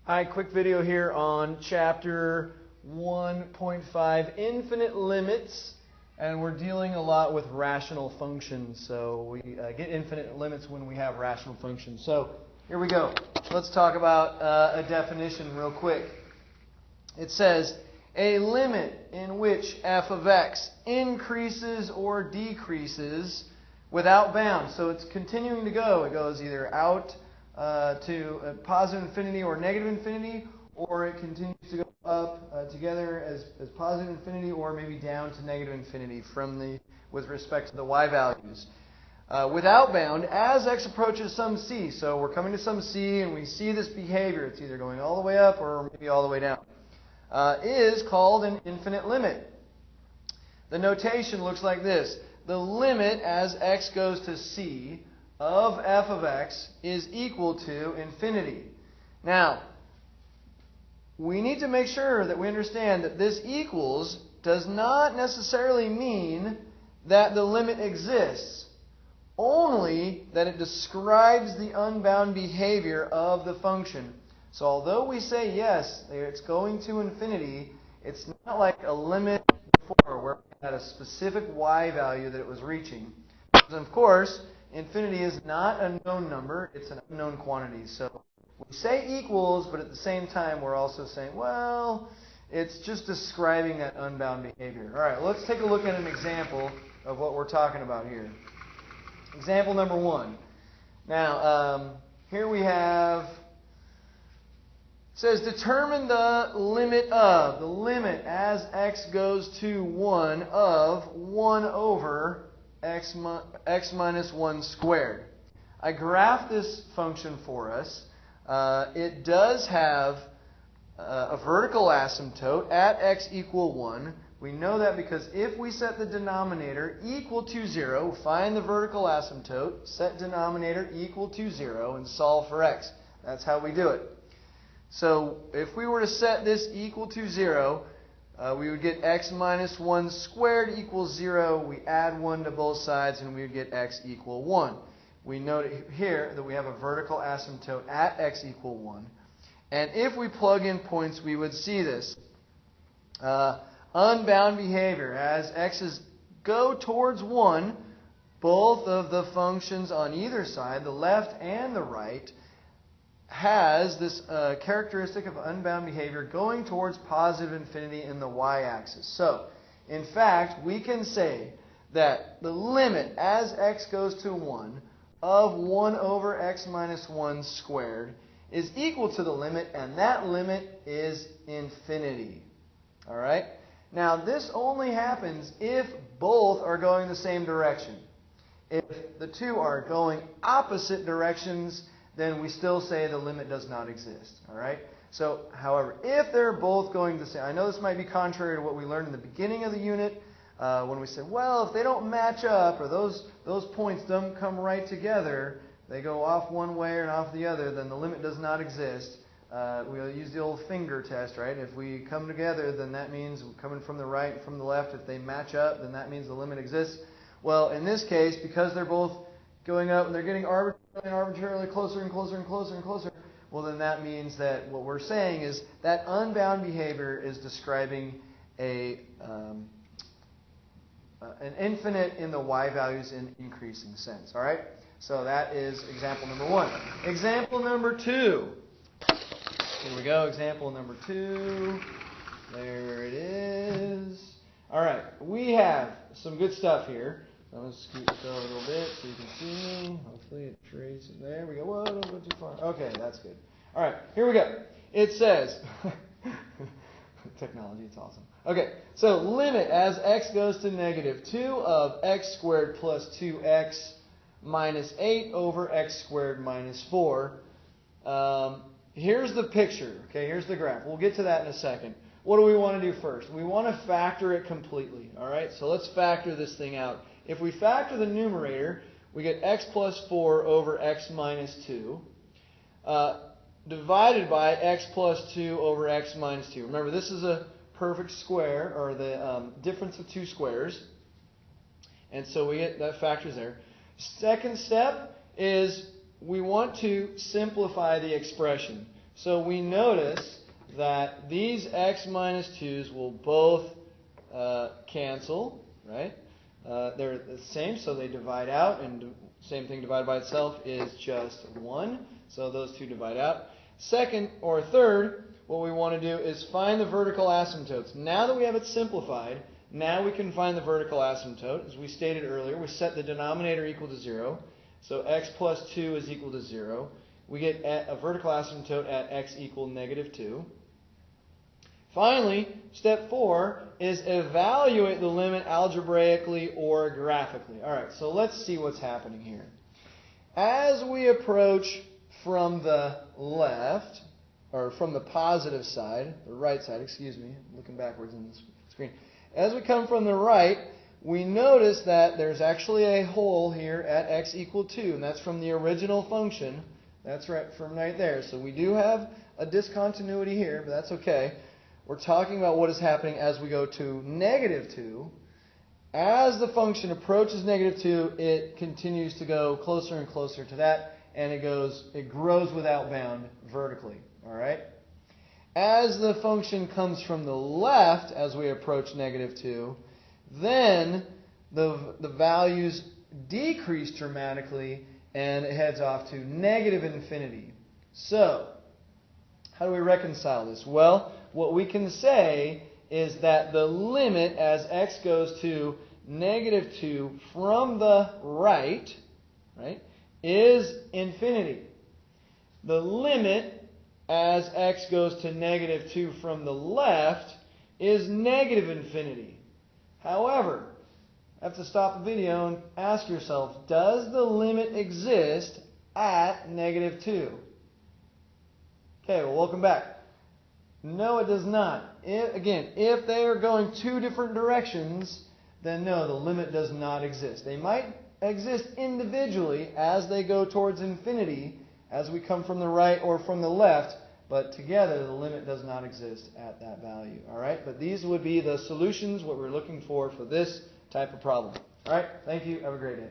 Hi, quick video here on chapter 1.5, infinite limits, and we're dealing a lot with rational functions. So we get infinite limits when we have rational functions. So here we go. Let's talk about a definition real quick. It says, a limit in which f of x increases or decreases without bounds. So it's continuing to go. It goes either out to positive infinity or negative infinity, or it continues to go up together as positive infinity, or maybe down to negative infinity with respect to the y values. Without bound, as x approaches some c. So we're coming to some c and we see this behavior. It's either going all the way up or maybe all the way down. Is called an infinite limit. The notation looks like this. The limit as x goes to c of f of x is equal to infinity. Now, we need to make sure that we understand that this equals does not necessarily mean that the limit exists, only that it describes the unbound behavior of the function. So although we say yes, it's going to infinity, it's not like a limit before where we had a specific y value that it was reaching. Because of course, infinity is not a known number, it's an unknown quantity. So we say equals, but at the same time we're also saying, well, it's just describing that unbound behavior. All right, let's take a look at an example of what we're talking about here. Example number 1. Now, here we have, it says determine the limit as x goes to 1 of 1 over x minus 1 squared. I graphed this function for us. It does have a vertical asymptote at x equal 1. We know that because if we set the denominator equal to 0, find the vertical asymptote, set denominator equal to 0, and solve for x. That's how we do it. So if we were to set this equal to 0, we would get x minus 1 squared equals 0. We add 1 to both sides, and we would get x equal 1. We note here that we have a vertical asymptote at x equal 1. And if we plug in points, we would see this. Unbound behavior. As x's go towards 1, both of the functions on either side, the left and the right, has this characteristic of unbound behavior going towards positive infinity in the y-axis. So, in fact, we can say that the limit as x goes to 1 of 1 over x minus 1 squared is equal to the limit, and that limit is infinity. All right? Now, this only happens if both are going the same direction. If the two are going opposite directions, then we still say the limit does not exist. All right? So, however, if they're both going the same, I know this might be contrary to what we learned in the beginning of the unit when we said, well, if they don't match up or those points don't come right together, they go off one way and off the other, then the limit does not exist. We'll use the old finger test, right? If we come together, then that means we're coming from the right and from the left. If they match up, then that means the limit exists. Well, in this case, because they're both going up and they're getting arbitrarily closer and closer and closer and closer, well, then that means that what we're saying is that unbound behavior is describing an infinite in the y values in increasing sense. All right? So that is example number 1. Example number 2. Here we go. Example number 2. There it is. All right. We have some good stuff here. I'm going to scoot this over a little bit so you can see me. Hopefully it traces. There we go. Whoa, don't go too far. Okay, that's good. All right, here we go. It says, technology, it's awesome. Okay, so limit as x goes to negative 2 of x squared plus 2x minus 8 over x squared minus 4. Here's the picture. Okay, here's the graph. We'll get to that in a second. What do we want to do first? We want to factor it completely. All right, so let's factor this thing out. If we factor the numerator, we get x plus 4 over x minus 2 divided by x plus 2 over x minus 2. Remember, this is a perfect square, or the difference of two squares. And so we get that factors there. Second step is we want to simplify the expression. So we notice that these x minus 2's will both cancel, right? They're the same, so they divide out, and same thing divided by itself is just 1. So those two divide out. Second, or third, what we want to do is find the vertical asymptotes. Now that we have it simplified, now we can find the vertical asymptote. As we stated earlier, we set the denominator equal to 0. So x plus 2 is equal to 0. We get a vertical asymptote at x equal negative 2. Finally, step 4 is evaluate the limit algebraically or graphically. All right, so let's see what's happening here. As we approach from the left, or from the positive side, the right side, excuse me, I'm looking backwards in the screen. As we come from the right, we notice that there's actually a hole here at x equal 2, and that's from the original function. That's right from right there. So we do have a discontinuity here, but that's okay. We're talking about what is happening as we go to negative 2. As the function approaches negative 2, it continues to go closer and closer to that, and it grows without bound vertically. All right? As the function comes from the left as we approach negative 2, then the values decrease dramatically, and it heads off to negative infinity. So, how do we reconcile this? Well, what we can say is that the limit as x goes to negative 2 from the right, is infinity. The limit as x goes to negative 2 from the left is negative infinity. However, you have to stop the video and ask yourself, does the limit exist at negative 2? Okay, well, welcome back. No, it does not. If they are going two different directions, then no, the limit does not exist. They might exist individually as they go towards infinity, as we come from the right or from the left, but together the limit does not exist at that value. All right, but these would be the solutions, what we're looking for this type of problem. All right, thank you. Have a great day.